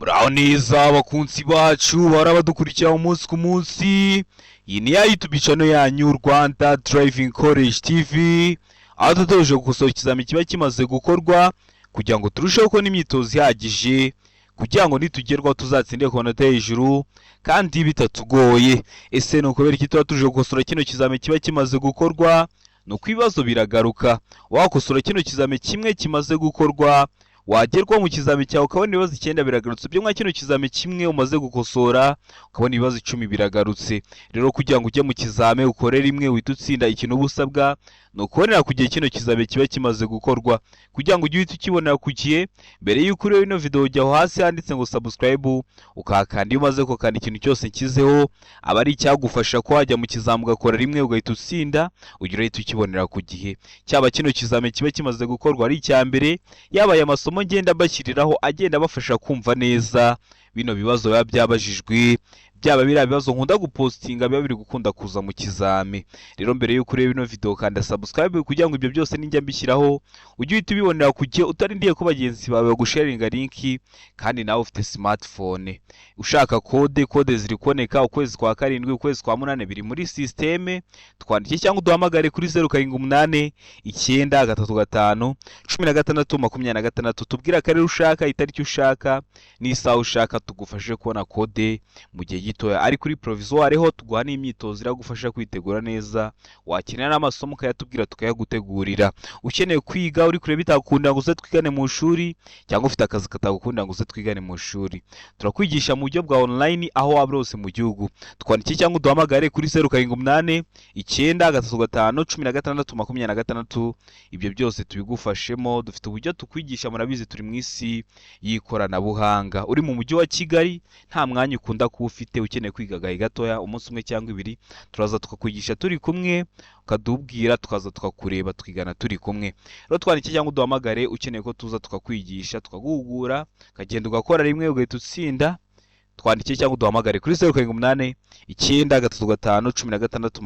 Muraho neza abakunzi bacu barabadukurikira umunsi ku munsi. Iyi ni ya YouTube channel yanyu Rwanda Driving College TV, aho dutegereje gusohoka ikizamini kiba kimaze gukorwa kugira ngo turusheho kubona imyitozo ihagije kugira ngo nitugerwaho tuzatsinde ku manota hejuru kandi bitatugoye. Ese ni ukubera iki tuba tuje gukosora kino kizamini kiba kimaze gukorwa? Nuko ibibazo biragaruka. Wakosora kino kizamini kimwe kimaze gukorwa, wagerwa mu kizamini cyawe ukabona ibibazo 9 biragarutse. Byo mwa kino kizamini kimwe umaze gukosora ukabona ibibazo 10 biragarutse. Rero kugira ngo ujye mu kizamini ukore rimwe uhita utsinda, ikintu ubusabwa no kubonera kugiye kino kizamini kiba kimaze gukorwa. Kugira ngo ujye uhita ukibonera kugiye, mbere y'uko ureba ino video ujya hasi handitse ngo subscribe ukakanda. Iyo umaze gukanda ikintu cyose nkizeho aba ari icyagufasha ko wajya mu kizamini ugakora rimwe ugahita utsinda, ugira uhita ukibonera ku gihe. Cyaba kino kizamini kiba kimaze gukorwa ari icya mbere, yaba aya masomo ngenda bashyiriraho agenda bafasha kumva neza bino bibazo biba byabajijwe, byaba biriya bibazo nkunda gupostinga biba biri gukunda kuza mu kizame. Rero mbere y'uko ureba ino video kanda subscribe kugira ngo ibyo byose ninjya mbishyiraho ujye uhita ubibonera kugiye, utarindiye ko bagenzi bawe bagusharinga link. Kandi nawe ufite smartphone ushaka kode ziri kuboneka ukwezi kwa 7 ukwezi kwa 8 biri muri systeme, twandike cyangwa duhamagare kuri 0789 935 16 tubwira akarere ushaka, itariki ushaka n'isaha ushaka, tugufashe kubona kode mu gihe gitoya. Ari kuri provisoire ho tuguha n'imyitozo iragufasha kwitegura neza, wakenera n'amasomo ukayatubwira tukayagutegurira. Ukeneye kwiga uri kure bitakunda ngo uze twigane mu shuri, cyangwa ufite akazi katagukunda ngo uze twigane mu shuri, turakwigisha mu buryo bwa online aho waba hose mu gihugu. Twandike cyangwa duhamagare kuri 0789 935 16 ibyo byose tubigufashemo. Dufite uburyo tukwigisha, murabizi turi mu isi y'ikoranabuhanga. Uri mu mujyi wa Kigali nta mwanya ukunda kuba ufite, ukeneye kwiga gahe gatoya umunsi umwe cyangwa ibiri, turaza tukakwigisha turi kumwe, ukadubwira tukaza tukakureba twigana turi kumwe. Rero twandike cyangwa duhamagare ukeneye ko tuza tukakwigisha tukaguhugura, kagenda ugakora rimwe ugahita utsinda. Twandike cyangwa duhamagare kuri 0789 935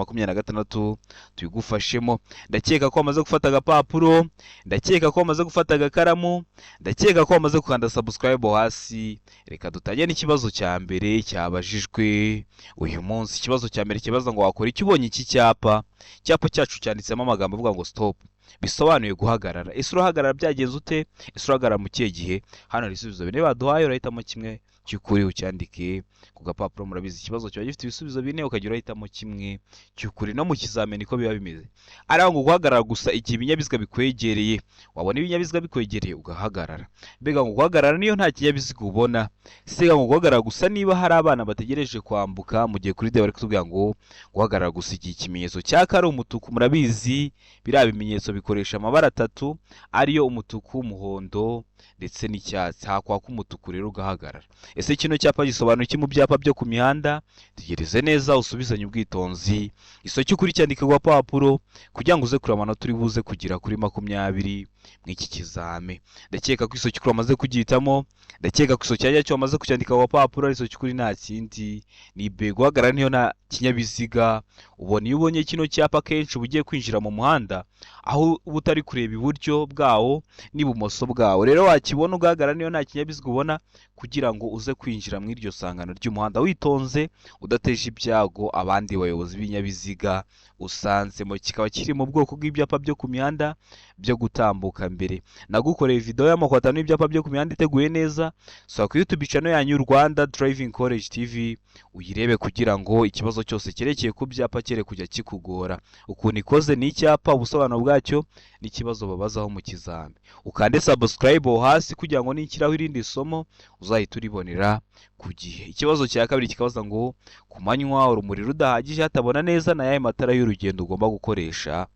16 tubigufashemo. Ndakeka ko wamaze gufata agapapuro, ndakeka ko wamaze gufata agakaramu, ndakeka ko wamaze gukanda subscribe hasi. Reka dutangire n'ikibazo cya mbere cyabajijwe uyu munsi. Ikibazo cya mbere kibaza ngo wakora iki ubonye iki cyapa cyacu cyanditsemo amagambo avuga ngo stop, bisobanuye guhagarara. Ese urahagarara byagenze ute? Ese urahagarara mu kihe gihe? Hano ibisubizo bine baduhaye, urahitamo kimwe cy'ukuri ucyandike ku gapapuro. Murabizi ikibazo cyo gifite ibisubizo bine, ukagira urahitamo kimwe cy'ukuri. No mu kizamini ko biba bimeze, ari ngo guhagarara gusa igihe ibinyabiziga bikwegereye. Wabona ibinyabiziga bikwegereye ugahagarara. Mbega ngo guhagarara niyo nta kinyabiziga ubona. Sega ngo guhagarara gusa niba hari abana bategereje kwambuka. Mu gihe kuri de bari kutubwira ngo guhagarara gusa igihe ikimenyetso cyaka ari umutuku. Murabizi biriya bimenyetso bikoresha amabara 3 ariyo umutuku, umuhondo ndetse n'icyatsi. Hakwaka umutuku rero ugahagarara. Ese kino cyapa gisobanura iki mu byapa byo ku mihanda? Tegereze neza usubizanye ubwitonzi. Isoki ukuri cyandika ku gapapuro kugira ngo uze kureba amanota uri buze kugira kuri 20 mw'iki kizame. Ndakeka ko isoki ukuri amaze kugihitamo, ndakeka ko isoki cyajya cyo amaze kucyandika ku gapapuro. Isoki ukuri nta kindi ni B. Guhagarara niyo nta kinyabiziga ubona. Iyo ubonye kino cyapa kenshi ugiye kwinjira mu muhanda, aho uba utari kureba iburyo bwawo n'ibumoso bwawo. Rero wakibona ugahagarara niyo nta kinyabiziga ubona, kugira ngo uze kwinjira mu iryo sangano ry'umuhanda witonze, udateje ibyago abandi bayobozi b'ibinyabiziga usanzemo. Kikaba kiri mu bwoko bw'ibyapa byo ku mihanda byo gutambuka mbere. Nagukoreye video y'amoko 5 y'ibyapa byo ku mihanda iteguye neza, so ku YouTube channel yanyu Rwanda Driving College TV uyirebe kugira ngo ikibazo cyose cyerekeye ku byapa cyere kujya kikugora. Ukuntu ikoze ni icyapa, ubusobanuro bwacyo n'ikibazo babazaho mu kizame. Ukande subscribe hasi kugira ngo nikiraho irindi somo uzahita uribonera ku gihe. Ikibazo cya kabiri kikabaza ngo ku manywa urumuri rudahagije hatabona neza na yahe matara y'urugendo ugomba gukoresha.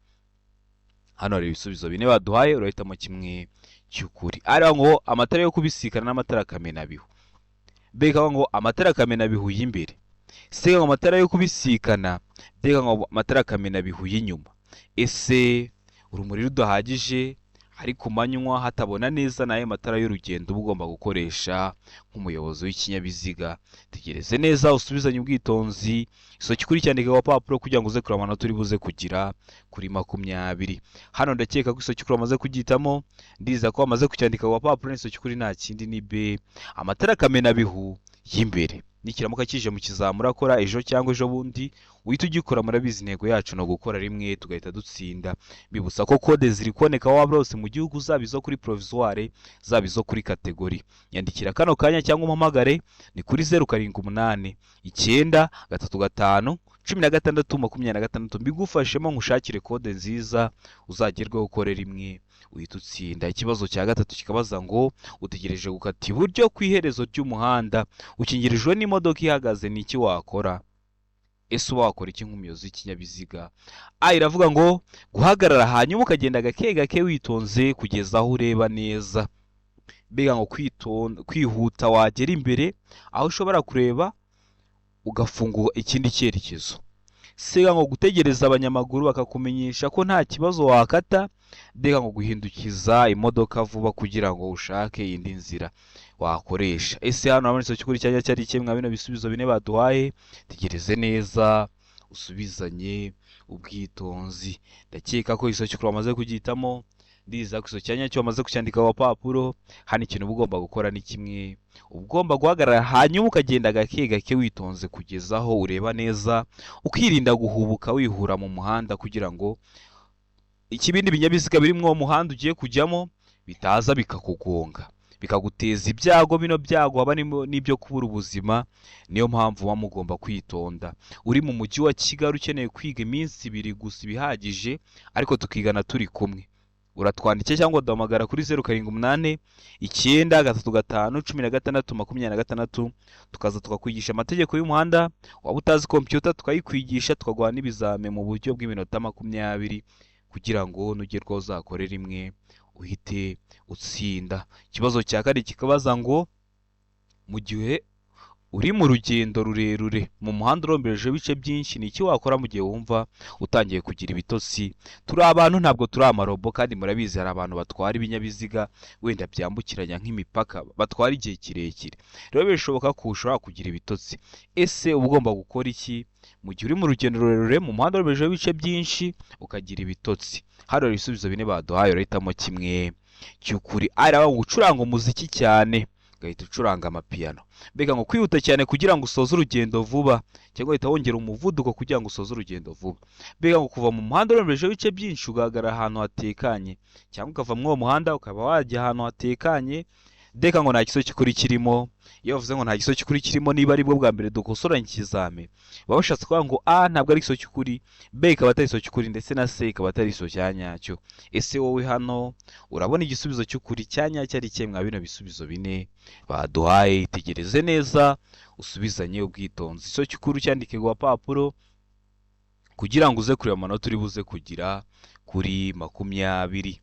Hano hari ibisubizo bine baduhaye, urahitamo kimwe cy'ukuri. Ari ngo amatara yo kubisikana n'amatara kamenabihu. Beka ngo amatara kamenabihu y'imbere. Sega ngo amatara yo kubisikana, beka ngo amatara kamenabihu y'inyuma. Ese urumuri rudahagije ari ku manywa hatabona neza n'ayo matara y'urugendo uba ugomba gukoresha nk'umuyobozi w'ikinyabiziga. Tegereze neza usubizanye ubwitonzi, isoki kuri cyandika ku papuro kugira ngo uze kureba amanota uri buze kugira kuri 20. Hano ndakeka ko isoki kuri wamaze kugitamo, ndiza ko wamaze kucyandika ku papuro, n'isoki kuri nta kindi ni B, amatara kamenabihu y'imbere. Nikiramuka kije mu kizamura akora ejo cyangwa ejo bundi, uhita ugikora. Murabizi intego yacu no gukora rimwe tugahita dutsinda. Bibutsa ko code ziri kuboneka waba hose mu gihugu, zaba izo kuri provisoire, zaba izo kuri kategori. Nyandikira kano kanya cyangwa umpamagare ni kuri 0789 935 16 mbigufashemo nkushakire code nziza uzagerweho ukore rimwe uhita utsinda. Ikibazo cya gatatu kikabaza ngo utegereje gukata iburyo ku iherezo ry'umuhanda, ukingirijwe n'imodoka ihagaze, ni iki wakora? Ese wakora iki nk'umuyobozi w'ikinyabiziga? A iravuga ngo guhagarara hanyuma ukagenda gake gake witonze kugeza aho ureba neza. Mbega ngo kwihuta wagera imbere aho ushobora kureba ugafungura ikindi cyerekezo. Sega ngo gutegereza abanyamaguru bakakumenyesha ko nta kibazo wakata. Mbega ngo guhindukiza imodoka vuba kugira ngo ushake indi nzira wakoresha. Ese hano urabona isoki kuri cyanya cyari kimwe bino bisubizo bine baduhaye. Tegereze neza usubizanye ubwitonzi. Ndakeka ko isoki kuri wamaze kugitamo, ndiza ko isoki cyanya cyo wamaze kucyandika ku papuro. Hano ikintu uba ugomba gukora ni kimwe, ugomba guhagarara hanyuma ukagenda gake gake witonze kugeza aho ureba neza, ukirinda guhubuka wihura mu muhanda kugira ngo ikibindi binyabiziga biri mu muhanda ugiye kujyamo bitaza bikakugonga bikaguteza ibyago. Bino byago haba n'ibyo kubura ubuzima. Niyo mpamvu muba mugomba kwitonda. Uri mu mujyi wa Kigali ukeneye kwiga iminsi 2 gusa bihagije, ariko tukigana turi kumwe, uratwandike cyangwa uduhamagara kuri 0789 935 16 tukaza tukakwigisha amategeko y'umuhanda. Waba utazi computer tukayikwigisha, tukaguha n'ibizame mu buryo bw'iminota 20 kugira ngo nugerwaho uzakore rimwe uhite utsinda. Ikibazo cya kane kikabaza ngo mu gihe uri mu rugendo rurerure mu muhanda urombereje ibice byinshi, ni iki wakora mu gihe wumva utangiye kugira ibitotsi? Turi abantu, ntabwo turi amarobo, kandi murabizi hari abantu batwara ibinyabiziga wenda byambukiranya nk'imipaka, batwara igihe kirekire. Rero bishoboka ko ushobora kugira ibitotsi. Ese uba ugomba gukora iki mu gihe uri mu rugendo rurerure mu muhanda urombereje ibice byinshi ukagira ibitotsi? Hano hari ibisubizo bine baduhaye, urahitamo kimwe cy'ukuri. Ari gucuranga umuziki cyane ugahita ucuranga amapiyano. Mbega ngo kwihuta cyane kugira ngo usoze urugendo vuba, cyangwa uhita wongera umuvuduko kugira ngo usoze urugendo vuba. Mbega ngo kuva mu muhanda urombereje ibice byinshi ugahagarara ahantu hatekanye, cyangwa ukava muri uwo muhanda ukaba wajya ahantu hatekanye. Mbega ngo nta gisozi kuri kirimo. Iyo bavuze ngo nta gisozi kuri kirimo, niba ari bwo bwa mbere dukosoranye ikizame, baba bashatse kuvuga ngo A ntabwo ari igisozi kuri, B ikaba atari igisozi kuri, ndetse na C ikaba atari igisozi cya nyacyo. Ese wowe hano urabona igisubizo cy'ukuri cya nyacyo ari kimwe mwa bino bisubizo bine baduhaye? Tegereze neza usubizanye ubwitonzi. Igisozi cy'ukuri cyandike ku papuro kugira ngo uze kureba amanota uri buze kugira kuri 20.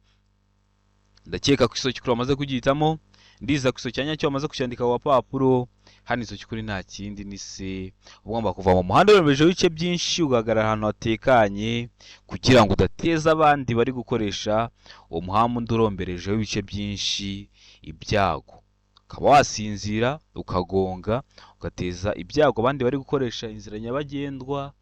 Ndakeka ko igisozi cy'ukuri wamaze kugihitamo. Ndiza ku isoki cyanya cyo wamaze kucyandika ku papuro. Hano isoki kuri nta kindi ni C. Ugomba kuva mu muhanda urombereje ibice byinshi ugahagarara ahantu hatekanye kugira ngo udateza abandi bari gukoresha uwo muhanda urombereje ibice byinshi ibyago, ukaba wasinzira ukagonga ugateza ibyago abandi bari gukoresha inzira nyabagendwa.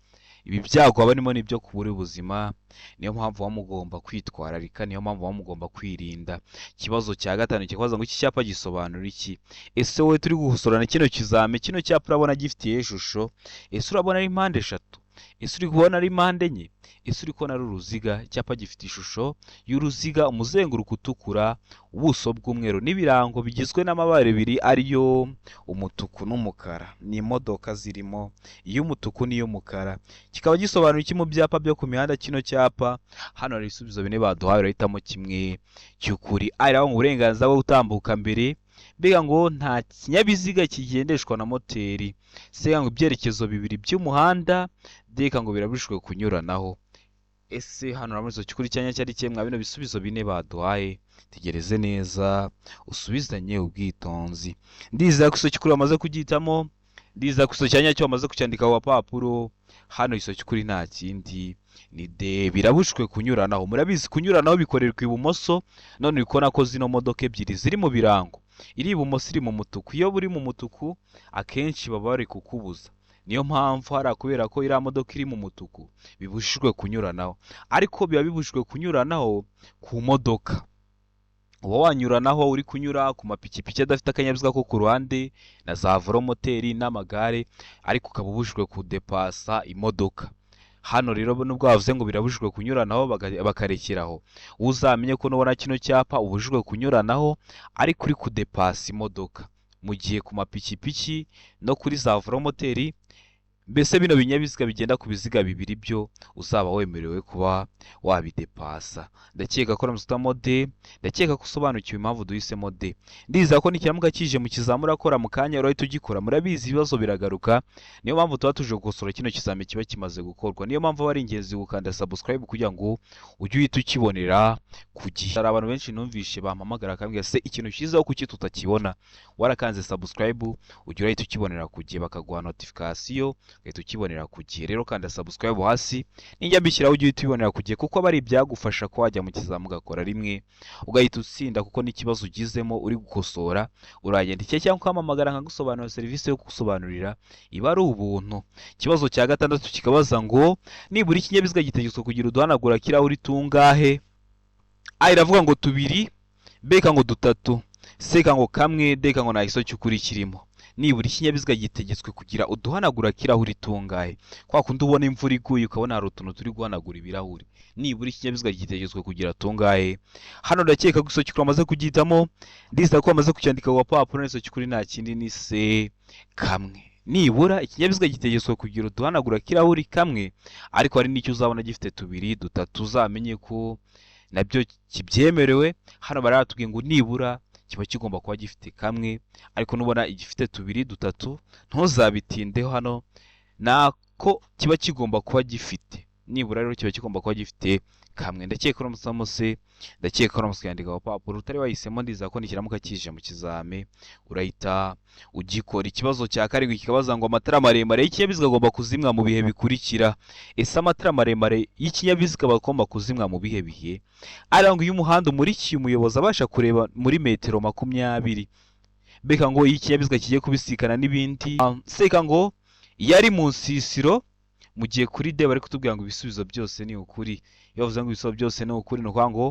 Ibi byago haba harimo n'ibyo kubura ubuzima. Niyo mpamvu muba mugomba kwitwararika, niyo mpamvu muba mugomba kwirinda. Ikibazo cya gatanu kikabaza ngo iki cyapa gisobanura iki? Ese wowe turi guhusorana kino kizame, kino cyapa urabona gifitiye ishusho? Ese urabona ari mpande eshatu? Ese uri kubona ari mpande enye? Ese uri kubona ari uruziga? Icyapa gifite ishusho y'uruziga, umuzenguruko utukura, ubuso bw'umweru, n'ibirango bigizwe n'amabara abiri ariyo umutuku n'umukara. Ni imodoka zirimo, iy'umutuku n'iy'umukara. Kikaba gisobanura iki mu byapa byo ku mihanda? Kino cyapa hano hari ibisubizo bine baduhaye, urahitamo kimwe cy'ukuri. Ari aho mu burenganzira bwo gutambuka mbere. Mbega ngo nta kinyabiziga kigendeshwa na moteri. Sega ngo ibyerekezo bibiri by'umuhanda, mbega ngo birabujijwe kunyuranaho. Ese hano urabona isoki kuri cyanya cyari kimwe mwa bino bisubizo bine baduhaye. Tegereze neza usubizanye ubwitonzi. Ndiza ku isoki kuri wamaze kugihitamo. Ndiza ku isoki cyanya cyo wamaze kucyandika ku papuro. Hano isoki kuri nta kindi ni D, birabujijwe kunyuranaho. Murabizi kunyuranaho bikorerwa ibumoso, none uri kubona ko zino modoka ebyiri ziri mu birango, iri ibumoso iri mu mutuku. Iyo buri mu mutuku akenshi baba bari kukubuza, niyo mpamvu hariya kubera ko iriya modoka iri mu mutuku bibujijwe kunyuranaho, ariko biba bibujijwe kunyuranaho ku modoka. uba wanyuranaho uri kunyura ku mapikipiki adafite akanyabiziga ko ku ruhande na za velomoteri n'amagare, ariko ukaba ubujijwe kudepasa imodoka. Hano rero nubwo bavuze ngo birabujijwe kunyuranaho bakarekeraho, uzamenye ko nubona kino cyapa ubujijwe kunyuranaho ariko uri kudepasa imodoka. Mu gihe ku mapikipiki no kuri za velomoteri, mbese bino binyabiziga bigenda ku biziga bibiri byo uzaba wemerewe kuba wabidepasa. Ndakeka ko namusutamo D, ndakeka ko usobanukiwe impamvu duhisemo D. Ndiza ko nikiramuka kije mu kizamura akora mu kanya urahita ugikora. Murabizi ibibazo biragaruka, niyo mpamvu tuba tuje gukosora kino kizame kiba kimaze gukorwa. Niyo mpamvu ari ingenzi gukanda subscribe kugira ngo ujye uhita ukibonera ku gihe. Hari abantu benshi numvishe bampamagara akambwira se ikintu cyizaho kuki tutakibona. Warakanze subscribe ujye urahita ukibonera ku gihe, bakaguha notification ugahita ukibonera ku gihe. Rero kanda subscribe hasi, ninjya mbishyiraho ujye uhita ubibonera ku gihe, kuko aba ari ibyagufasha ko wajya mu kizamu ugakora rimwe ugahita utsinda, kuko n'ikibazo ugizemo uri gukosora uragenda icye cyangwa ukampamagara nkagusobanurira serivisi yo kugusobanurira iba ari ubuntu. Ikibazo cya gatandatu kikabaza ngo nibura ikinyabiziga gitegetswe kugira uduhanagura kirahuri tungahe? A iravuga ngo 2, B ngo 3, C ngo 1, D ngo nta giso cy'ukuri kirimo. Nibura ikinyabiziga gitegetswe kugira uduhanagura kirahuri tungahe? Kwa kundi ubona imvura iguye ukabona hari utuntu turi guhanagura ibirahuri, nibura ikinyabiziga gitegetswe kugira tungahe? Hano ndakeka guso cy'ukuri amaze kugitamo, ndiza ko amaze kucyandika ku papuro, n'iso cy'ukuri nta kindi ni C, 1. Nibura ikinyabiziga gitegetswe kugira uduhanagura kirahuri 1, ariko hari n'icyo uzabona gifite 2, 3, uzamenye ko nabyo kibyemerewe. Hano baratubwiye ngo nibura kiba kigomba kuba gifite 1, ariko nubona igifite 2, 3 ntuzabitindeho. Hano nako kiba kigomba kuba gifite, nibura rero kiba kigomba kuba gifite 1. Ndakeka ko namusamo C, ndakeka ko namusyandika ku papuro. Utari wahisemo ndiza ko nikiramuka kije mu kizame urahita ugikora. Ikibazo cya karindwi kikabaza ngo amatara maremare y'ikinyabiziga agomba kuzimwa mu bihe bikurikira. Ese amatara maremare y'ikinyabiziga bagomba kuzimwa mu bihe bihe? Ariko iyo umuhanda umurikiye umuyobozi abasha kureba muri metero 20, B ngo iyo ikinyabiziga kigiye kubisikana n'ibindi, C ngo yari mu nsisiro. Mu gihe kuri D bari kutubwira ngo ibisubizo byose ni ukuri. Iyo bavuze ngo ibisubizo byose ni ukuri, ni ukuvuga ngo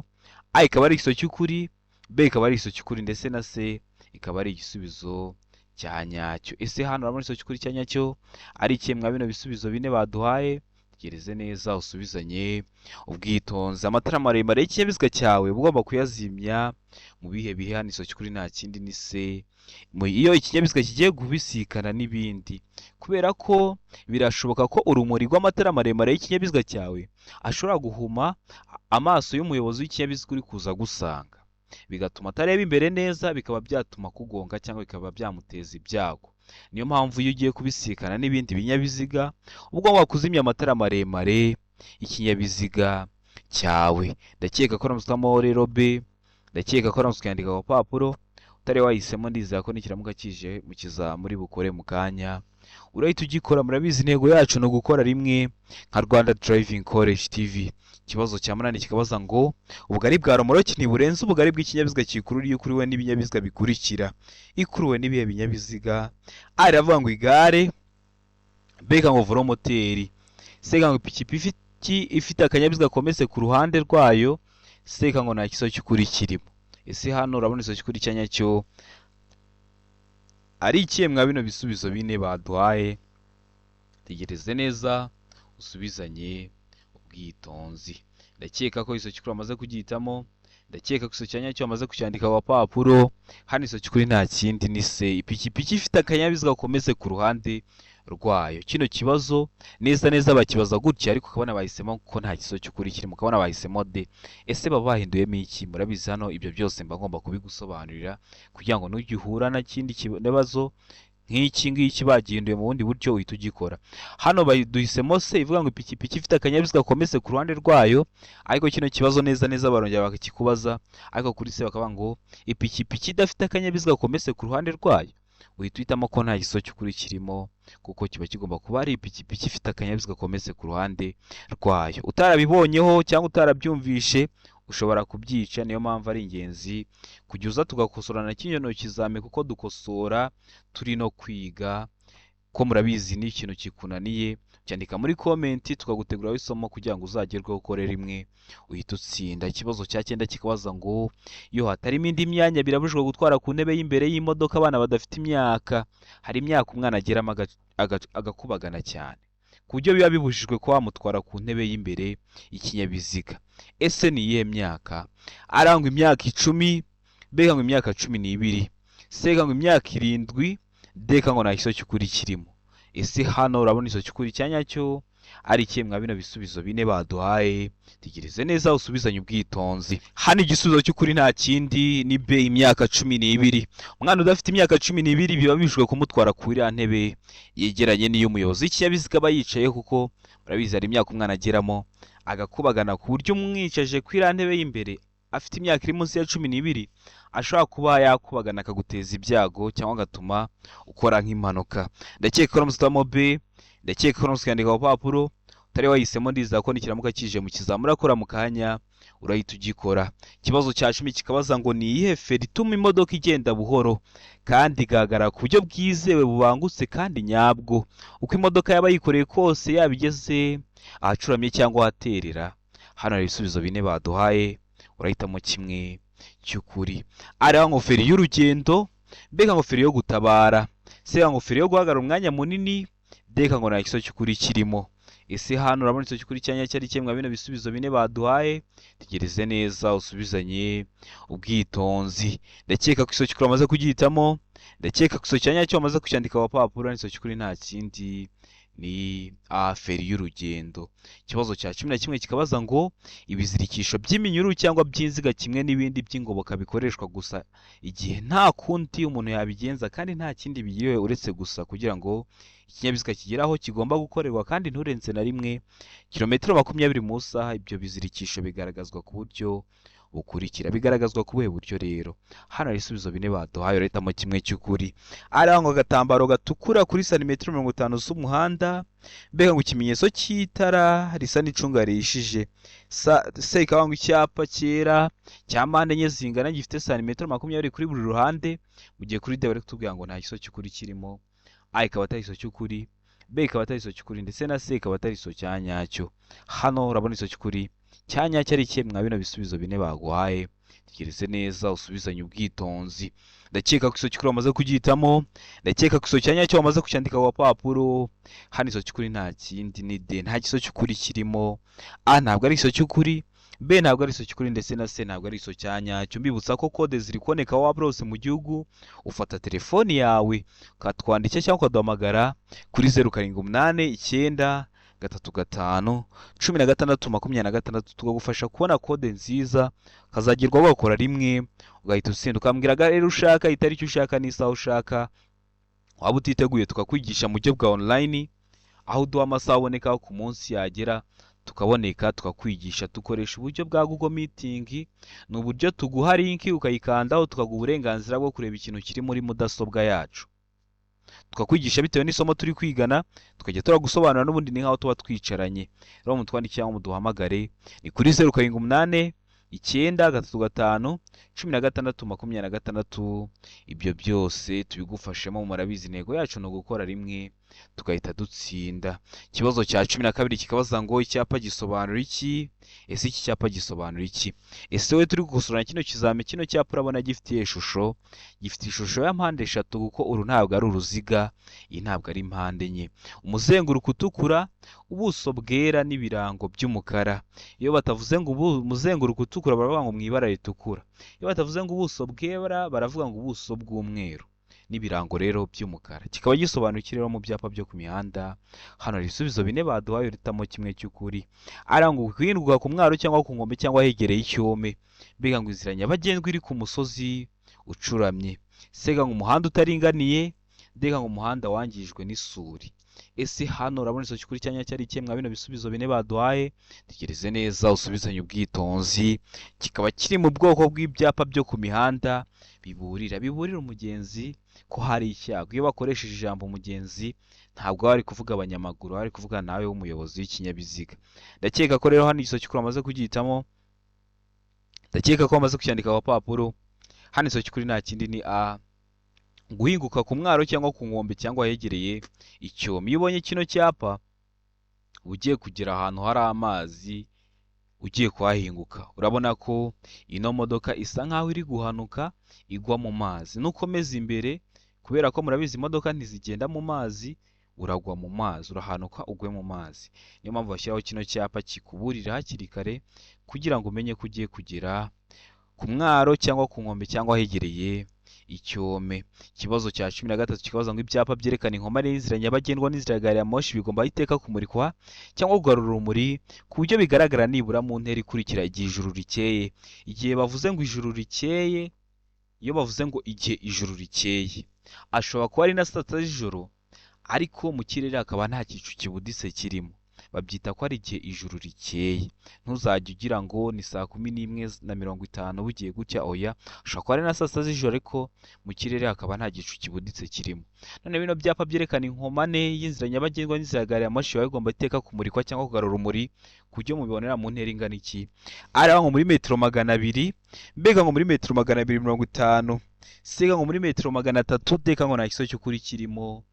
A ikaba ari igiso cy'ukuri, B ikaba ari igiso cy'ukuri, ndetse na C ikaba ari igisubizo cya nyacyo. Ese hano urabona igiso cy'ukuri cya nyacyo ari ikihe mwa bino bisubizo bine baduhaye? Tegereze neza usubizanye ubwitonzi. Amatara maremare y'ikinyabiziga cyawe ugomba kuyazimya mu bihe bihe? Hano igiso cy'ukuri nta kindi ni C, iyo ikinyabiziga kigiye kubisikana n'ibindi, kubera ko birashoboka ko urumuri rw'amatara maremare y'ikinyabiziga cyawe ashobora guhuma amaso y'umuyobozi w'ikinyabiziga uri kuza gusanga, bigatuma atareba imbere neza, bikaba byatuma kugonga cyangwa bikaba byamuteza ibyago. Niyo mpamvu iyo ugiye kubisikana n'ibindi binyabiziga uba ugomba kuzimya amatara maremare y'ikinyabiziga cyawe. Ndakeka ko namusutamo rero B, ndakeka ko namusyandika ku papuro. Utari wahisemo ndiza ko nikiramuka kije mu kizamuri bukore mu kanya urahita ugikora. Murabizi intego yacu no gukora rimwe nka Rwanda Driving College TV. Ikibazo cya 8 kikabaza ngo ubugari bwa romoroki ntiburenze ubugari bw'ikinyabiziga kikurura iyo ukuriwe n'ibinyabiziga bikurikira. Ikuruwe n'ibihe binyabiziga? A iravuga ngo igare, B ngo velomoteri, C ngo ipikipiki ifite akanyabiziga kometse ku ruhande rwayo, C ngo nta kiso cy'ukuri kirimo. Ese hano urabona igiso cy'ukuri cya nyacyo ari ikihe mwa bino bisubizo bine baduhaye? Tegereze neza usubizanye ubwitonzi. Ndakeka ko igiso cy'ukuri amaze kugihitamo, ndakeka ko igiso cya nyacyo amaze kucyandika ku papuro. Hano igiso cy'ukuri nta kindi ni C, ipikipiki ifite akanyabiziga kometse ku ruhande rwayo. Kino kibazo neza neza bakibaza gutya, ariko ukabona bahisemo ko nta kiso cy'ukuri kirimo, ukabona bahisemo D. Ese baba bahinduyemo iki? Murabizi hano ibyo byose mba ngomba kubigusobanurira kugira ngo nugihura na kindi kibazo nk'iki ngiki bagihinduye mu bundi buryo uhita ugikora. Hano duhisemo C ivuga ngo ipikipiki ifite akanyabiziga kometse ku ruhande rwayo, ariko kino kibazo neza neza barongera bakikubaza, ariko kuri C bakavuga ngo ipikipiki idafite akanyabiziga kometse ku ruhande rwayo. uhita uhitamo ko nta giso cy'ukuri kirimo, kuko kiba kigomba kuba ari ipikipiki ifite akanyabiziga kometse ku ruhande rwayo. Utarabibonyeho cyangwa utarabyumvishe ushobora kubyica. Niyo mpamvu ari ingenzi kujya uza tugakosorana kino kizami, kuko dukosora turi no kwiga. Ko murabizi ni ikintu kikunaniye, cyandika muri komenti tukaguteguraho isomo kugira ngo uzagerweho ukore rimwe uhita utsinda. Ikibazo cya 9 kikabaza ngo iyo hatarimo indi myanya birabujijwe gutwara ku ntebe y'imbere y'imodoka abana badafite imyaka. Hari imyaka umwana ageramo agakubagana cyane, ku buryo biba bibujijwe ko wamutwara ku ntebe y'imbere y'ikinyabiziga. Ese ni iyihe myaka? Arangwa imyaka 10, B ngo imyaka 12, C ngo imyaka 7, D ngo nta giso cy'ukuri kirimo. Ese hano urabona igiso cy'ukuri cya nyacyo ari ikihe mwa bino bisubizo bine baduhaye? Tegereze neza usubizanye ubwitonzi. Hano igisubizo cy'ukuri nta kindi ni B, imyaka 12. Umwana udafite imyaka 12 biba bibujijwe kumutwara kuri ya ntebe yegeranye n'iyo umuyobozi w'ikinyabiziga aba yicaye, kuko murabizi hari imyaka umwana ageramo agakubagana ku buryo umwicaje kuri ya ntebe y'imbere afite imyaka iri munsi ya 12 ashobora kuba yakubagana akaguteza ibyago cyangwa agatuma ukora nk'impanuka. Ndakeka ko uramutse B, ndakeka ko uramutse kwandika ku papuro utari wahisemo, ndiza ko nikiramuka kije mu kizamura akora mu kanya urahita ugikora. Ikibazo cya 10 kikabaza ngo ni iyihe feri ituma imodoka igenda buhoro kandi igaragara ku buryo bwizewe bubangutse kandi nyabwo, uko imodoka yaba yikoreye kose yaba igeze ahacuramye cyangwa ahaterera. Hano hari ibisubizo bine baduhaye, urahitamo kimwe cy'ukuri. Ari ngo feri y'urugendo, B ngo feri yo gutabara, C ngo feri yo guhagarara umwanya munini, D ngo nta giso cy'ukuri kirimo. Ese hano urabona igiso cy'ukuri cyanya cyari kimwe bino bisubizo bine baduhaye? Tegereze neza usubizanye ubwitonzi. Ndakeka ko igiso cy'ukuri amaze kugihitamo, ndakeka ko igiso cyanya cyo amaze kucyandika ku papuro. Igiso cy'ukuri nta kindi ni A, feri y'urugendo. Ikibazo cya 11 kikabaza ngo ibizirikisho by'iminyururu cyangwa by'inziga kimwe n'ibindi by'ingoboka bikoreshwa gusa igihe nta kundi umuntu yabigenza kandi nta kindi bigiriwe uretse gusa kugira ngo ikinyabiziga kigere aho kigomba gukorerwa kandi nturenze na rimwe kilometero 20 mu isaha. Ibyo bizirikisho bigaragazwa ku buryo bukurikira. Bigaragazwa ku buhe buryo rero? Hano hari ibisubizo bine baduhaye, urahitamo kimwe cy'ukuri. Arangwa agatambaro gatukura kuri santimetero 50 z'umuhanda, B ngo ikimenyetso cy'itara risa n'icunga rihishije, C ngo icyapa cyera cya mpande enye zingana gifite santimetero 20 kuri buri ruhande, mu gihe kuri D bari kutubwira ngo nta giso cy'ukuri kirimo. A ikaba atari igiso cy'ukuri, B ikaba atari igiso cy'ukuri, ndetse na C ikaba atari igiso cya nyacyo. Hano urabona igiso cy'ukuri cya nyacyo ari ikihe mwa bino bisubizo bine baguhaye? Tegereze neza usubizanye ubwitonzi. Ndakeka ko igiso cy'ukuri wamaze kugihitamo, ndakeka ko igiso cya nyacyo wamaze kucyandika ku papuro. Hano igiso cy'ukuri nta kindi ni D, nta giso cy'ukuri kirimo. A ntabwo ari igiso cy'ukuri, B ntabwo ari igiso cy'ukuri, ndetse na C ntabwo ari igiso cya nyacyo. Mbibutsa ko kode ziri kuboneka waba hose mu gihugu. Ufata telefoni yawe ukatwandikira cyangwa ukaduhamagara kuri 0789 3 5 16 26 tukagufasha kubona kode nziza, kazagerwaho ugakora rimwe ugahita utsinda. Ukambwira rero ushaka itariki ushaka n'isaha ushaka, waba utiteguye tukakwigisha mu buryo bwa online, aho uduha amasaha aboneka ku munsi yagera tukaboneka tukakwigisha. Dukoresha uburyo bwa Google Meeting, ni uburyo tuguha link ukayikandaho tukaguha uburenganzira bwo kureba ikintu kiri muri mudasobwa yacu, tukakwigisha bitewe n'isomo turi kwigana, tukajya turagusobanura n'ubundi ni nkaho tuba twicaranye. Rero mutwandike cyangwa muduhamagare ni kuri 0789 3 5 16 26. Ibyo byose tubigufashemo, murabizi intego yacu no gukora rimwe tukahita dutsinda. Ikibazo cya 12 kikabaza ngo icyapa gisobanura iki? Ese iki cyapa gisobanura iki? Ese we turi gukosorana kino kizame, kino cyapa urabona gifite ishusho, gifite ishusho ya mpande eshatu, kuko uru ntabwo ari uruziga, iyi ntabwo ari impande enye. Umuzenguruko utukura, ubuso bwera n'ibirango by'umukara. Iyo batavuze ngo umuzenguruko utukura baravuga ngo mu ibara ritukura, iyo batavuze ngo ubuso bwera baravuga ngo ubuso bw'umweru n'ibirango rero by'umukara. Kikaba gisobanukira rero mu byapa byo ku mihanda. Hano hari ibisubizo bine baduhaye, uritamo kimwe cy'ukuri. Arangwa kwindwa ku mwaro cyangwa ku nkombe cyangwa hegereye icyome, B ngo inzira nyabagendwa iri ku musozi ucuramye, C ngo umuhanda utaringaniye, D ngo umuhanda wangijwe n'isuri. ese hano urabona isoki kuri cyanya cyari ikihe mwa bino bisubizo bine baduhaye? Tegereze neza usubizanye ubwitonzi. Kikaba kiri mu bwoko bw'ibyapa byo ku mihanda biburira umugenzi ko hari icyago. Iyo bakoresheje ijambo umugenzi ntabwo bari kuvuga abanyamaguru, bari kuvuga nawe w'umuyobozi w'ikinyabiziga. Ndakeka ko rero hano isoki kuri amaze kugihitamo, ndakeka ko bamaze kucyandika ku papuro. Hano isoki kuri nta kindi ni A, guhinguka ku mwaro cyangwa ku nkombe cyangwa ahegereye icyome. Iyo ubonye kino cyapa ugiye kugera ahantu hari amazi ugiye kuhahinguka, urabona ko ino modoka isa nkaho iri guhanuka igwa mu mazi. Nukomeza imbere, kubera ko murabizi imodoka ntizigenda mu mazi, uragwa mu mazi, urahanuka ugwe mu mazi. Niyo mpamvu bashyiraho kino cyapa kikuburira hakiri kare kugira ngo umenye ko ugiye kugera ku mwaro cyangwa ku nkombe cyangwa ahegereye icyome. Ikibazo cya 13 kikabaza ngo ibyapa byerekana inkomane y'inzira nyabagendwa n'inzira ya gari ya moshi bigomba iteka kumurikwa cyangwa kugarura urumuri ku buryo bigaragara nibura mu ntera ikurikira igihe ijuru rikeye. Igihe bavuze ngo ijuru rikeye, iyo bavuze ngo igihe ijuru rikeye, ashobora kuba ari na saa sita z'ijoro ariko mu kirere hakaba nta gicu kibuditse kirimo, babyita ko ari igihe ijuru rikeye. Ntuzajya ugira ngo ni saa 11:50 bugiye gutya, oya, ushobora kuba ari na saa sita z'ijoro ariko mu kirere hakaba nta gicu kibuditse kirimo. None bino byapa byerekana inkomane y'inzira nyabagendwa n'inzira ya gari ya moshi biba bigomba iteka kumurikwa cyangwa kugarura urumuri ku buryo mubibonera mu ntera ingana iki? Araba ngo muri metero 200, mbega ngo muri metero 250, sega ngo muri metero 300, deka ngo nta kiso cy'ukuri kirimo.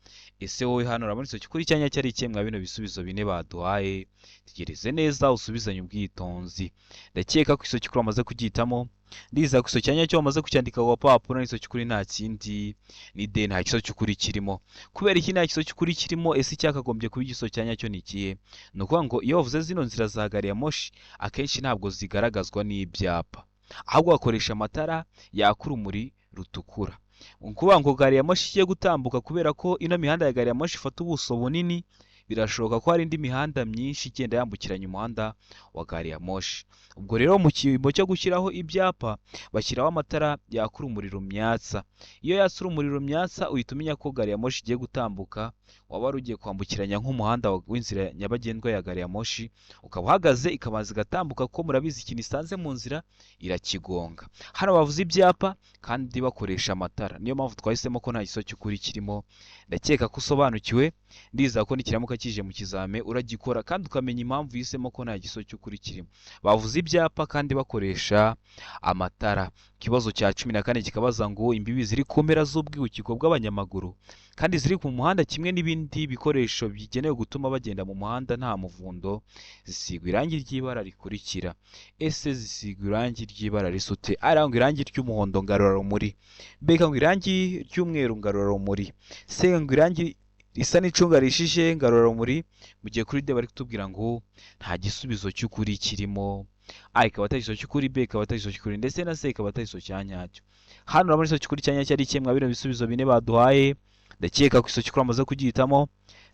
Ese wowe hano urabona isoki kuri cyanya cyari ikihe mwa bino bisubizo bine baduhaye? Tegereze neza usubizanye ubwitonzi. Ndakeka ko isoki kuri amaze kugihitamo, ndiza ko isoki cyanya cyo bamaze kucyandika ku papuro n'isoki kuri nta kindi ni D, nta kiso cy'ukuri kirimo. Kubera iki nta kiso cy'ukuri kirimo? Ese cyakagombye kuba igisoki cyanya cyo ni ikihe? Ni ukuvuga ngo iyo bavuze zino nzira za gari ya moshi akenshi ntabwo zigaragazwa n'ibyapa, ahubwo bakoresha amatara yaka urumuri rutukura. Ukuvuga ngo gari ya moshi igiye gutambuka, kubera ko ino mihanda ya gari ya moshi ifata ubuso bunini, birashoboka ko hari indi mihanda myinshi igenda yambukiranya umuhanda wa gari ya moshi. Ubwo rero mu cyimbo cyo gushyiraho ibyapa bashyiraho amatara yaka urumuri rumyatsa. Iyo yatsa urumuri rumyatsa uhita umenya ko gari ya moshi igiye gutambuka, waba wari ugiye kwambukiranya nk'umuhanda w'inzira nyabagendwa ya gari ya moshi, ukaba uhagaze ikabanza igatambuka, kuko murabizi ikintu isanze mu nzira irakigonga. Hano bavuze ibyapa kandi bakoresha amatara, niyo mpamvu twahisemo ko nta giso cy'ukuri kirimo. Ndakeka ko usobanukiwe, ndiza ko nikiramuka kije mu kizame uragikora kandi ukamenya impamvu yisemo ko nta giso cy'ukuri kirimo. Bavuze ibyapa kandi bakoresha amatara. Ikibazo cya 14 kikabaza ngo imbibi ziri ku mpera z'ubwihukiko bw'abanyamaguru kandi ziri ku muhanda kimwe n'ibindi bikoresho bigenewe gutuma bagenda mu muhanda nta muvundo zisigwa irangi ry'ibara rikurikira. Ese zisigwa irangi ry'ibara risute? Arangwa irangi ry'umuhondo ngarurarumuri, mbega ngo irangi ry'umweru ngarurarumuri, se ngo irangi risa n'icunga rishije ngarurarumuri. Mu gihe kuri D bari kutubwira ngo nta gisubizo cy'ukuri kirimo. A ikaba atari igiso cy'ukuri, B ikaba atari igiso cy'ukuri, ndetse na C ikaba atari igiso cya nyacyo. Hano urabona igiso cy'ukuri cya nyacyo ari kimwe mwa bino bisubizo bine baduhaye. Ndakeka ko igiso cy'ukuri amaze kugihitamo,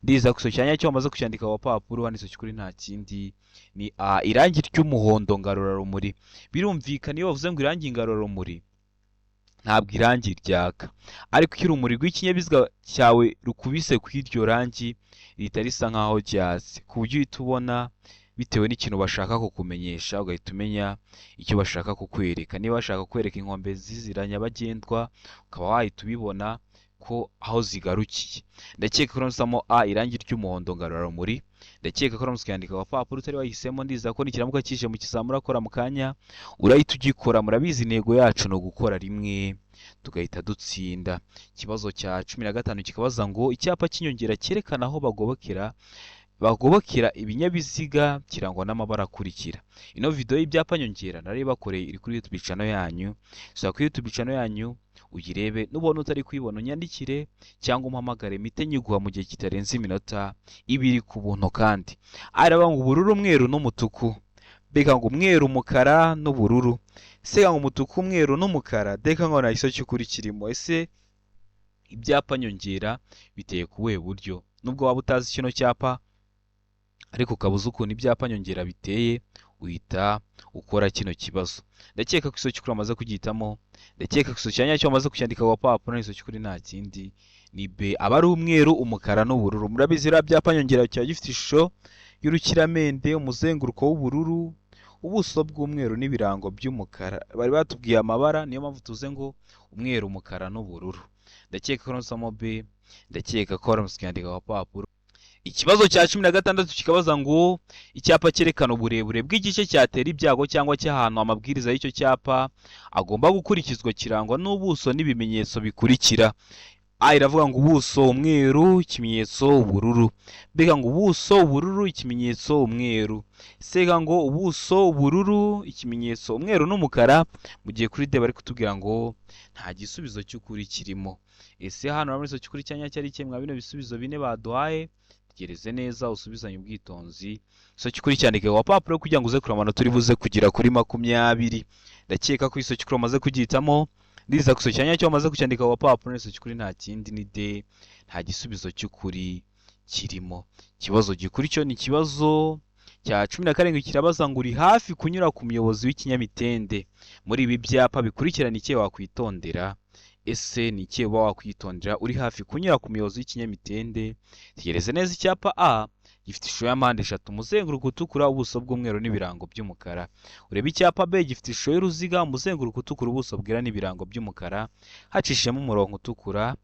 ndiza ko igiso cya nyacyo amaze kucyandika ku papuro. Hano igiso cy'ukuri nta kindi ni A, irangi ry'umuhondo ngarurarumuri. Birumvikana iyo bavuze ngo irangi ngarurarumuri ntabwo irangi ryaka, ariko iyo urumuri rw'ikinyabiziga cyawe rukubise ku iryo rangi rihita risa nkaho ryatse, ku buryo uhita ubona bitewe n'ikintu bashaka kukumenyesha, ugahita umenya icyo bashaka kukwereka. Niba bashaka kukwereka inkombe z'inzira nyabagendwa, ukaba wahita ubibona ko aho zigarukiye. Ndakeka ko uramutse A irangi ry'umuhondo ngarurarumuri, ndakeka ko uramutse ukandika ku papuro utari wahisemo, ndiza ko nikiramuka kije mu kizamu urakora mu kanya urahita ugikora. Murabizi intego yacu ni ugukora rimwe tugahita dutsinda. Ikibazo cya 15 kikabaza ngo icyapa cy'inyongera cyerekana aho bagobokera ibinyabiziga kirangwa n'amabara akurikira. Ino video y'ibyapa nyongera nari bakoreye iri kuri YouTube channel yanyu, so kuri YouTube channel yanyu uyirebe, nubona utari kuyibona unyandikire cyangwa umpamagare mite nyiguha mu gihe kitarenze iminota 2 ku buntu. Kandi araba ngo ubururu, umweru n'umutuku, beka ngo umweru, umukara n'ubururu, sega ngo umutuku, umweru n'umukara, deka ngo nta giso cy'ukuri kirimo. Ese ibyapa nyongera biteye ku buhe buryo? Nubwo waba utazi kino cyapa ariko ukabuza ukuntu ibyapa nyongera biteye, uhita ukora kino kibazo. Ndakeka ko igiso cy'ukuri amaze kugihitamo, ndakeka ko igiso cya nyacyo amaze kucyandika ku papuro n'igiso cy'ukuri nta kindi ni B aba ari umweru, umukara n'ubururu. Murabizi rero byapa nyongera kiba gifite ishusho y'urukiramende, umuzenguruko w'ubururu, ubuso bw'umweru n'ibirango by'umukara. Bari batubwiye amabara, niyo mpamvu tuze ngo umweru, umukara n'ubururu. Ndakeka ko nsamo B, ndakeka ko waramutse ukandika ku papuro. Ikibazo cya 16 kikabaza ngo icyapa cyerekana uburebure bw'igice cyatera ibyago cyangwa cy'ahantu amabwiriza y'icyo cyapa agomba gukurikizwa kirangwa n'ubuso n'ibimenyetso bikurikira. A iravuga ngo ubuso umweru, ikimenyetso ubururu. B ngo ubuso ubururu, ikimenyetso umweru. C ngo ubuso ubururu, ikimenyetso umweru n'umukara. Mu gihe kuri D bari kutubwira ngo nta gisubizo cy'ukuri kirimo. Ese hano muri so cy'ukuri cyanya cyari kimwe bino bisubizo bine baduhaye. Gereze neza usubizanye ubwitonzi. So cy'ukuri cyandike wa papuro kugira ngo uze kuramana turi buze kugira kuri 20. Ndakeka ko iso cy'ukuri maze kugitamo. Ndiza kuso cyanya cyo maze kucyandika wa papuro n'iso cy'ukuri nta kindi ni D, nta gisubizo cy'ukuri kirimo. Kibazo gikuri cyo ni kibazo cya 17 kirabaza ngo uri hafi kunyura ku muyobozi w'ikinyamitende. Muri ibi byapa bikurikirana icyo wakwitondera. Ese ni icyo wakwitondera uri hafi kunyura ku muyobozi w'ikinyamitende? Tegereze neza icyapa A gifite ishusho ya mpande eshatu, umuzenguruko utukura, ubuso bw'umweru n'ibirango by'umukara. Ureba icyapa B gifite ishusho y'uruziga, umuzenguruko utukura, ubuso bwera n'ibirango by'umukara, hacishijemo umurongo utukura.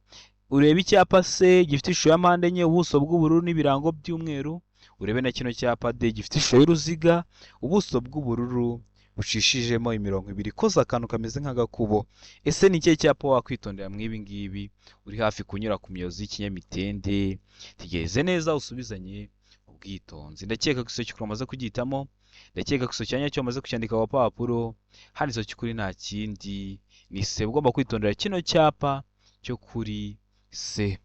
Ureba icyapa C gifite ishusho ya mpande enye, ubuso bw'ubururu n'ibirango by'umweru. Urebe na kino cyapa D gifite ishusho y'uruziga, ubuso bw'ubururu bucishijemo imirongo ibiri ikoze akantu kameze nk'agakubo. Ese ni ikihe cyapa wakwitondera mw'ibi ngibi uri hafi kunyura ku muyobozi w'ikinyamitende? Tegereze neza usubizanye ubwitonzi. Ndakeka ko iso cy'ukuri umaze kugitamo. Ndakeka ko iso cyanya cyo umaze kucyandika ku papuro. Hano iso cy'ukuri nta kindi ni C. Ugomba kwitondera kino cyapa cyo kuri C.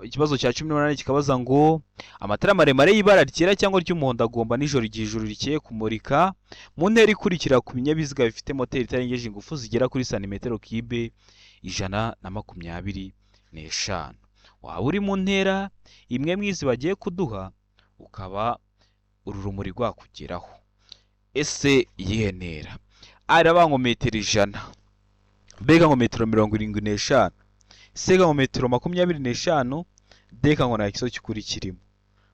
Ikibazo cya 18 kikabaza ngo amatara maremare y'ibara ryera cyangwa ry'umuhondo agomba nijoro igihe ijuru rikeye kumurika mu ntera ikurikira ku binyabiziga bifite moteri itarengeje ingufu zigera kuri santimetero kibe 125. Waba uri mu ntera imwe mwizi bagiye kuduha ukaba urumuri rwakugeraho. Ese iyihe ntera? A iravuga ngo metero 100, B ngo metero 75, C ngo metero 25, D ngo nta giso cy'ukuri kirimo.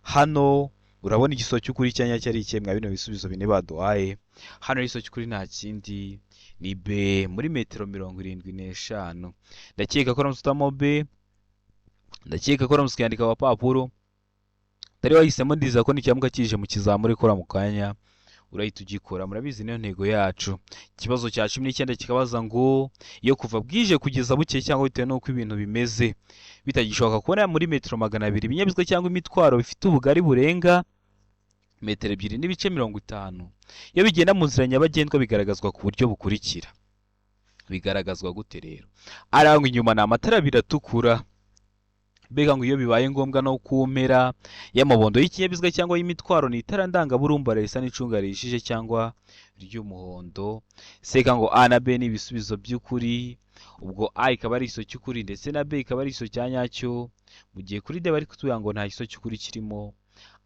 Hano urabona igiso cy'ukuri cyanya cyari ikemwa bino bisubizo bine baduhaye. Hano igiso cy'ukuri nta kindi ni B muri metero 75. Ndakeka ko ramutamo B, ndakeka ko ramutse yandika wa papuro. Tari wahisemo ndiza ko nicyamuka kije mu kizamure kora mu kanya urahita ugikora. Murabizi niyo ntego yacu. Ikibazo cya 19 kikabaza ngo iyo kuva bwije kugeza buke cyangwa bitewe n'uko ibintu bimeze bitagishoboka kubona muri metero 200 ibinyabiziga cyangwa imitwaro bifite ubugari burenga metero 2.50 iyo bigenda mu nzira nyabagendwa bigaragazwa ku buryo bukurikira. Bigaragazwa gute rero? Arangwa inyuma na amatara biratukura. Mbega ngo iyo bibaye ngombwa no kumpera y'amabondo y'ikinyabiziga cyangwa y'imitwaro ni itara ndangaburumba risa n'icunga rishije cyangwa ry'umuhondo. Seka ngo A na B ni ibisubizo by'ukuri. Ubwo A ikaba ari iso cy'ukuri ndetse na B ikaba ari iso cyanyacyo. Mu gihe kuri D bari kutubwira ngo nta iso cy'ukuri kirimo.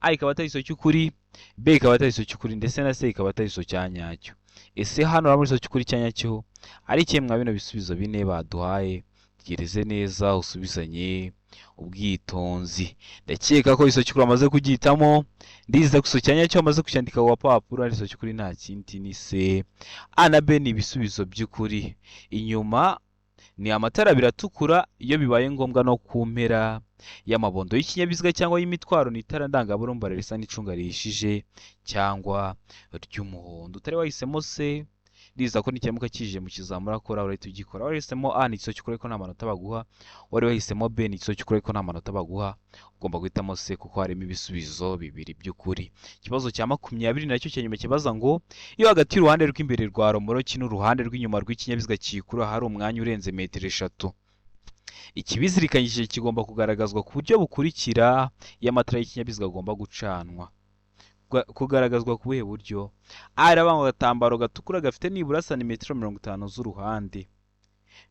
A ikaba atari iso cy'ukuri, B ikaba atari iso cy'ukuri ndetse na C ikaba atari iso cyanyacyo. Ese hano urabona iso cy'ukuri cyanyacyo ari kimwe bino bisubizo bine baduhaye. Tegereze neza usubizanye ubwitonzi. Ndakeka ko iso cy'ukuri amaze kugitamo. Ndiza guso cyanya cyo amaze kucyandika wa papuro ari iso cy'ukuri nta kindi ni C. A na B ni ibisubizo by'ukuri. Inyuma ni amatara biratukura iyo bibaye ngombwa no kumpera y'amabondo y'ikinyabiziga cyangwa y'imitwaro ni itara ndangaburumba risa n'icunga rishije cyangwa ry'umuhondo. Utari wahisemo C, ndiza ko nicyamuka kije mu kizamura akora urahita ugikora. Wahisemo A ni iso cy'ukuri ko nta manota baguha. Wari wahisemo B ni iso cy'ukuri ko nta manota baguha. Ugomba guhitamo C kuko harimo ibisubizo bibiri by'ukuri. Ikibazo cya 20 nacyo cyanyuma kibaza ngo iyo hagati y'uruhande rw'imbere rwa romoroki n'uruhande rw'inyuma rw'ikinyabiziga kikura hari umwanya urenze metero 3, ikibizirikanyije kigomba kugaragazwa ku buryo bukurikira y'amatara y'ikinyabiziga agomba gucanwa. Kugaragazwa ku buhe buryo? A irabanga agatambaro gatukura gafite nibura santimetero 50 z'uruhande.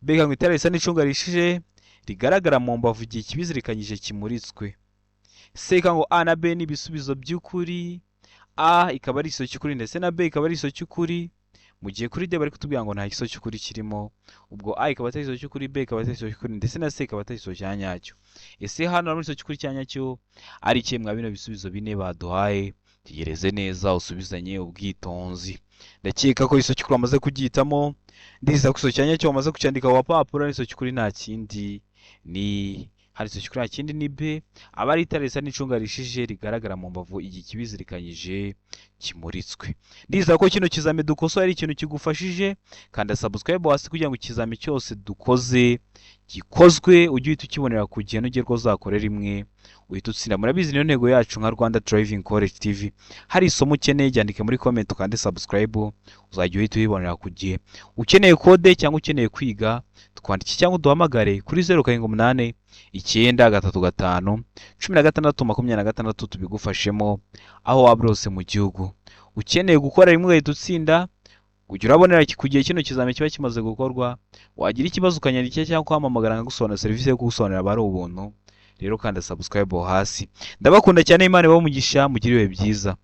B ngo itara risa n'icunga rishije rigaragara mu mbavu igihe kibizirikanyije kimuritswe. C ngo A na B ni ibisubizo by'ukuri. A ikaba ari iso cy'ukuri ndetse na B ikaba ari iso cy'ukuri. mu gihe kuri D bari kutubwira ngo nta giso cy'ukuri kirimo, ubwo A ikaba atari igiso cy'ukuri, B ikaba atari igiso cy'ukuri, ndetse na C ikaba atari igiso cya nyacyo. Ese hano harimo igiso cy'ukuri cya nyacyo ari ikihe mwa bino bisubizo bine baduhaye? Tegereze neza usubizanye ubwitonzi. Ndakeka ko igiso cy'ukuri wamaze kugihitamo, ndiza ko igiso cya nyacyo wamaze kucyandika ku papuro, igiso cy'ukuri nta kindi ni hari igiso cy'ukuri nta kindi ni B, aba ari itara risa n'icunga rishije rigaragara mu mbavu igihe ikibizirikanyije kimuritswe. Ndiza ko kino kizami dukosoye ari ikintu kigufashije, kanda subscribe hasi kugira ngo ikizami cyose dukoze gikozwe ujye uhita ukibonera ku gihe n'ugerwa uzakorera rimwe uhita utsinda. Murabizi niyo ntego yacu nka Rwanda Driving College TV. Hari isomo ukeneye ryandike muri comment ukande subscribe, uzajya uhita uyibonera ku gihe. Ukeneye kode cyangwa ukeneye kwiga, twandike cyangwa duhamagare kuri 0789 935 1626 tubigufashemo aho waba hose mu gihugu. Ukeneye gukora rimwe uhita utsinda, ujya urabonera ku gihe kino kizami kiba kimaze gukorwa. Wagira ikibazo ukanyandikira cyangwa kuhamamagara nkagusobanurira serivisi yo kugusobanurira aba ari ubuntu. Rero kanda subscribe hasi. Ndabakunda cyane, Imana ibahe umugisha, mugire ibihe byiza.